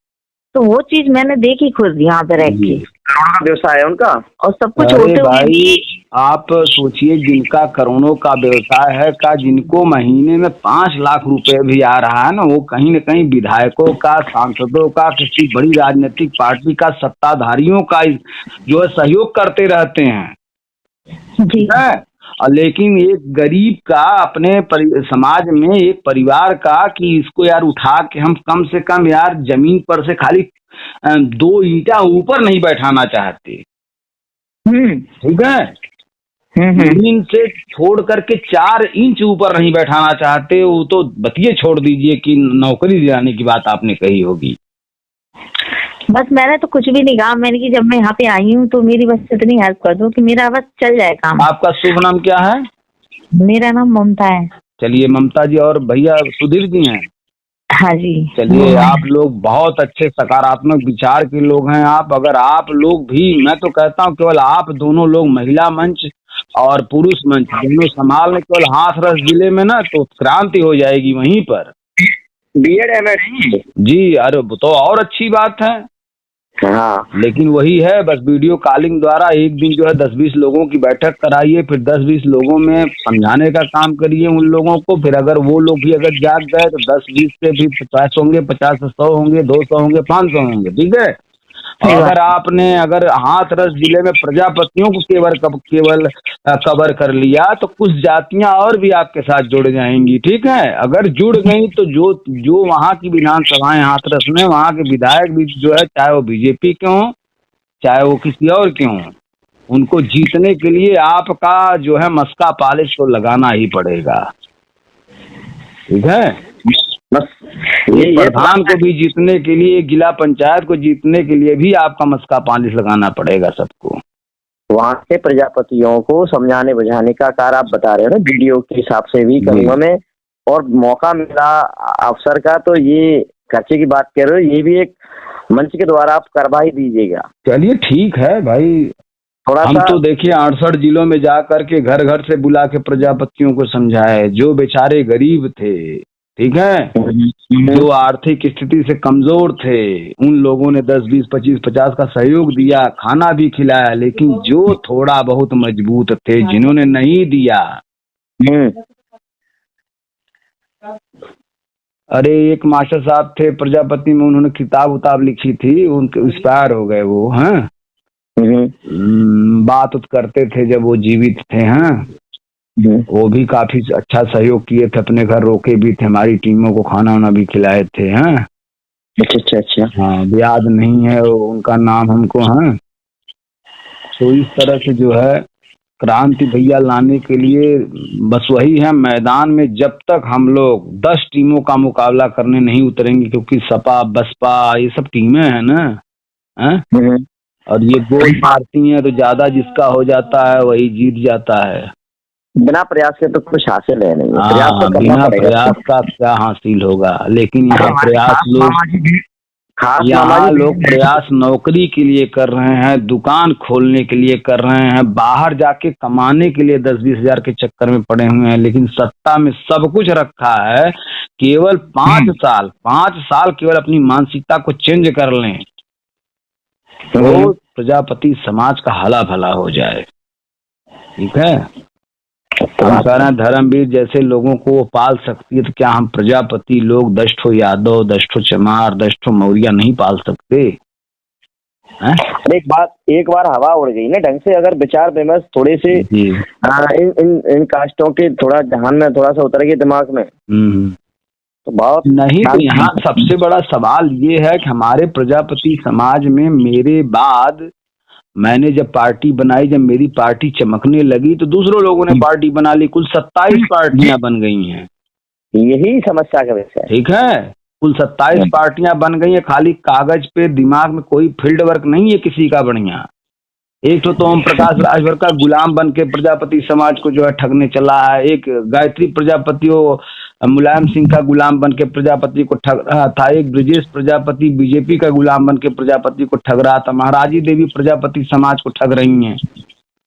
तो वो चीज मैंने देखी खुद यहाँ पे रह के। करोड़ों का व्यवसाय है उनका, और सब कुछ होते हुए भी आप सोचिए, जिनका करोड़ों का व्यवसाय है का, जिनको महीने में 5 लाख रुपए भी आ रहा है ना, वो कहीं न कहीं विधायकों का, सांसदों का, किसी बड़ी राजनीतिक पार्टी का, सत्ताधारियों का जो है सहयोग करते रहते हैं, जी है। लेकिन एक गरीब का, अपने समाज में एक परिवार का, कि इसको यार उठा के हम कम से कम यार जमीन पर से खाली 2 ईंटा ऊपर नहीं बैठाना चाहते, ठीक है। जमीन से छोड़ करके 4 इंच ऊपर नहीं बैठाना चाहते। वो तो बतिए छोड़ दीजिए कि नौकरी दिलाने की बात आपने कही होगी। बस मैंने तो कुछ भी नहीं कहा, मैंने कि जब मैं यहाँ पे आई हूँ तो मेरी बस इतनी हेल्प कर दो कि मेरा बस चल जाए काम। आपका शुभ नाम क्या है? मेरा नाम ममता है। चलिए ममता जी। और भैया सुधीर जी हैं? हाँ जी। चलिए, आप लोग बहुत अच्छे सकारात्मक विचार के लोग हैं। आप अगर आप लोग भी, मैं तो कहता हूँ केवल आप दोनों लोग महिला मंच और पुरुष मंच दोनों संभाल लें केवल हाथरस जिले में ना, तो क्रांति हो जाएगी वहीं पर। बीएड एमएड है। जी, अरे वो तो और अच्छी बात है। हाँ, लेकिन वही है, बस वीडियो कॉलिंग द्वारा एक दिन जो है 10-20 लोगों की बैठक कराइए, फिर 10-20 लोगों में समझाने का काम करिए उन लोगों को। फिर अगर वो लोग भी अगर जाग गए तो 10-20 से भी 50 होंगे, 50 से 100 होंगे, 200 होंगे, 500 होंगे, ठीक है। और सही अगर बात। आपने अगर हाथरस जिले में प्रजापतियों को केवल कवर कर लिया तो कुछ जातियां और भी आपके साथ जुड़ जाएंगी, ठीक है। अगर जुड़ गई तो जो जो वहाँ की विधानसभाएं हाथरस में, वहाँ के विधायक भी जो है, चाहे वो बीजेपी के हों चाहे वो किसी और के हों, उनको जीतने के लिए आपका जो है मस्का पालिश तो लगाना ही पड़ेगा, ठीक है। बस एक प्रधान को भी जीतने के लिए, जिला पंचायत को जीतने के लिए भी आपका मस्का पालिश लगाना पड़ेगा सबको। वहाँ के प्रजापतियों को समझाने बुझाने का कार्य आप बता रहे हो ना, वीडियो के हिसाब से भी करूँगा मैं। और मौका मिला अफसर का तो ये खर्चे की बात कर रहे हो, ये भी एक मंच के द्वारा आप करवा ही दीजिएगा। चलिए ठीक है भाई, थोड़ा हम सा तो देखिए 68 जिलों में जा करके घर घर से बुला के प्रजापतियों को समझाए, जो बेचारे गरीब थे, ठीक है, जो आर्थिक स्थिति से कमजोर थे, उन लोगों ने 10, 20, 25, 50 का सहयोग दिया, खाना भी खिलाया। लेकिन जो थोड़ा बहुत मजबूत थे, जिन्होंने नहीं दिया, अरे एक मास्टर साहब थे प्रजापति में, उन्होंने किताब लिखी थी, उनके एक्सपायर हो गए वो, हैं। बात करते थे जब वो जीवित थे, हैं। वो भी काफी अच्छा सहयोग किए थे, अपने घर रोके भी थे, हमारी टीमों को खाना वाना भी खिलाए थे, हैं। अच्छा। हाँ, याद नहीं है उनका नाम हमको, हैं। तो इस तरह से जो है क्रांति भैया लाने के लिए बस वही है, मैदान में जब तक हम लोग 10 टीमों का मुकाबला करने नहीं उतरेंगे, क्योंकि सपा बसपा ये सब टीमें हैं ना, हैं। और ये गोल मारती हैं तो ज्यादा जिसका हो जाता है वही जीत जाता है। बिना प्रयास के तो कुछ हासिल है नहीं, हाँ, तो बिना प्रयास का क्या हासिल होगा। लेकिन यहाँ प्रयास लोग प्रयास नौकरी के लिए कर रहे हैं, दुकान खोलने के लिए कर रहे हैं, बाहर जाके कमाने के लिए 10-20 हजार के चक्कर में पड़े हुए हैं। लेकिन सत्ता में सब कुछ रखा है, केवल 5 साल केवल अपनी मानसिकता को चेंज कर लें तो प्रजापति समाज का हला भला हो जाए, ठीक है। हम कह रहे हैं धर्मवीर जैसे लोगों को वो पाल सकती है, तो क्या हम प्रजापति लोग 10 ठो यादव, 10 ठो चमार, 10 ठो मौर्य नहीं पाल सकते हैं? एक बार हवा उड़ गई ना ढंग से, अगर विचार विमर्श थोड़े से इन कास्टों के थोड़ा ध्यान में थोड़ा सा उतर गए दिमाग में, तो बहुत नहीं। तो यहाँ सबसे बड़ा सवाल ये है कि हमारे प्रजापति समाज में मेरे बाद मैंने जब पार्टी बनाई, जब मेरी पार्टी चमकने लगी तो दूसरों लोगों ने पार्टी बना ली। कुल 27 पार्टियां बन गई हैं, यही समस्या का विषय, ठीक है। कुल 27 पार्टियां बन गई हैं, खाली कागज पे, दिमाग में कोई फील्ड वर्क नहीं है किसी का बढ़िया। एक तो ओम प्रकाश राजभर का गुलाम बन के प्रजापति समाज को जो है ठगने चला है। एक गायत्री प्रजापति मुलायम सिंह का गुलाम बन के प्रजापति को ठग रहा था। एक ब्रिजेश प्रजापति बीजेपी का गुलाम बन के प्रजापति को ठग रहा था। महाराजी देवी प्रजापति समाज को ठग रही हैं,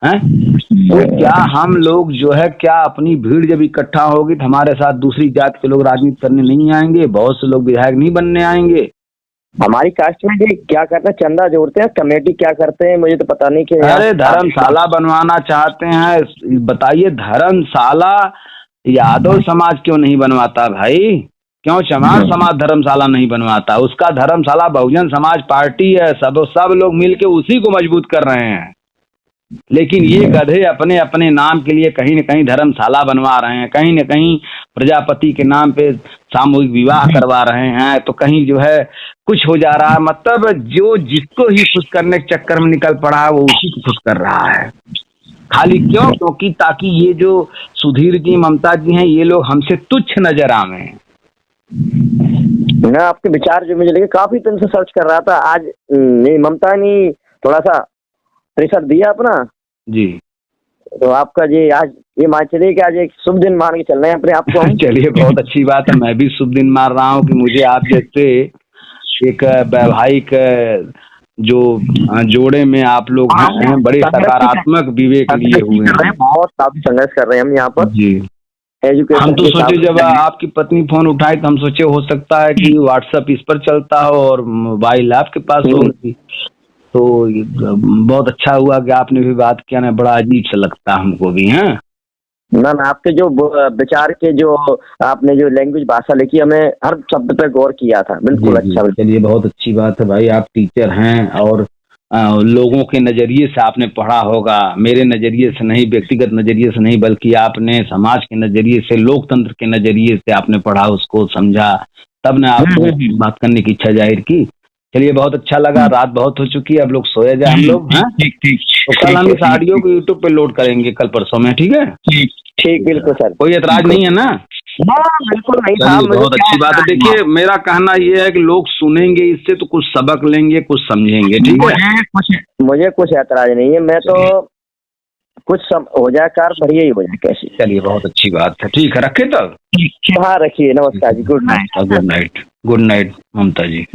हैं? तो क्या हम लोग जो है, क्या अपनी भीड़ जब इकट्ठा होगी तो हमारे साथ दूसरी जात के लोग राजनीति करने नहीं आएंगे? बहुत से लोग विधायक नहीं बनने आएंगे। हमारी कास्ट में क्या करते हैं, चंदा जोड़ते हैं, कमेटी क्या करते हैं, मुझे तो पता नहीं। कि अरे धर्मशाला बनवाना चाहते हैं, बताइए धर्मशाला यादव समाज क्यों नहीं बनवाता भाई? क्यों चमार समाज धर्मशाला नहीं बनवाता? उसका धर्मशाला बहुजन समाज पार्टी है, सब लोग मिलके उसी को मजबूत कर रहे हैं। लेकिन ये गधे अपने अपने नाम के लिए कहीं न कहीं धर्मशाला बनवा रहे हैं, कहीं न कहीं प्रजापति के नाम पे सामूहिक विवाह करवा रहे हैं, तो कहीं जो है कुछ हो जा रहा है। मतलब जो जिसको ही खुश करने के चक्कर में निकल पड़ा है वो उसी को खुश कर रहा है। खाली क्यों? क्योंकि ताकि ये जो सुधीर जी, ममता जी हैं, ये लोग हमसे तुच्छ नजर आवे। ना आपके विचार जो मुझे लगे, काफी दिन से सर्च कर रहा था, आज नहीं ममता ने थोड़ा सा प्रेशर दिया अपना जी, तो आपका जी आज ये मान चलिए कि आज एक शुभ दिन मान के चल रहे हैं अपने आप को हम। चलिए बहुत अच्छी बात है, मैं भी शुभ दिन मान रहा हूँ कि मुझे आप जैसे एक वैवाहिक जो जोड़े में आप लोग हैं, बड़े सकारात्मक विवेक लिए हुए हैं। बहुत काफी संघर्ष कर रहे हैं हम यहाँ पर जी। एजुकेशन। हम तो सोचे जब आपकी पत्नी फोन उठाई तो हम सोचे हो सकता है कि व्हाट्सएप इस पर चलता हो और मोबाइल आपके पास होगी, तो बहुत अच्छा हुआ कि आपने भी बात किया ना, बड़ा अजीब सा लगता है हमको भी। हैं ना आपके जो विचार के जो आपने जो लैंग्वेज भाषा लिखी, हमें हर शब्द पे गौर किया था। बिल्कुल अच्छा। चलिए बहुत अच्छी बात है भाई, आप टीचर हैं और लोगों के नजरिए से आपने पढ़ा होगा, मेरे नजरिए से नहीं, व्यक्तिगत नजरिए से नहीं, बल्कि आपने समाज के नजरिए से, लोकतंत्र के नजरिए से आपने पढ़ा, उसको समझा, तब ने आपने बात करने की इच्छा जाहिर की। चलिए बहुत अच्छा लगा, रात बहुत हो चुकी है, अब लोग सोया जाए हम लोग। ठीक तो कल हम इस ऑडियो को यूट्यूब पे लोड करेंगे कल परसों में, ठीक है? ठीक बिल्कुल सर, कोई एतराज नहीं है ना? बिल्कुल नहीं था। बहुत अच्छी बात है। देखिए मेरा कहना यह है कि लोग सुनेंगे इससे तो कुछ सबक लेंगे, कुछ समझेंगे, ठीक है? मुझे कुछ एतराज नहीं है, मैं तो कुछ हो जाए कार बढ़िया ही हो जाए कैसे। चलिए बहुत अच्छी बात है, ठीक है, रखे तब। हाँ रखिए, नमस्कार जी, good night. Good night, good night Mamta जी।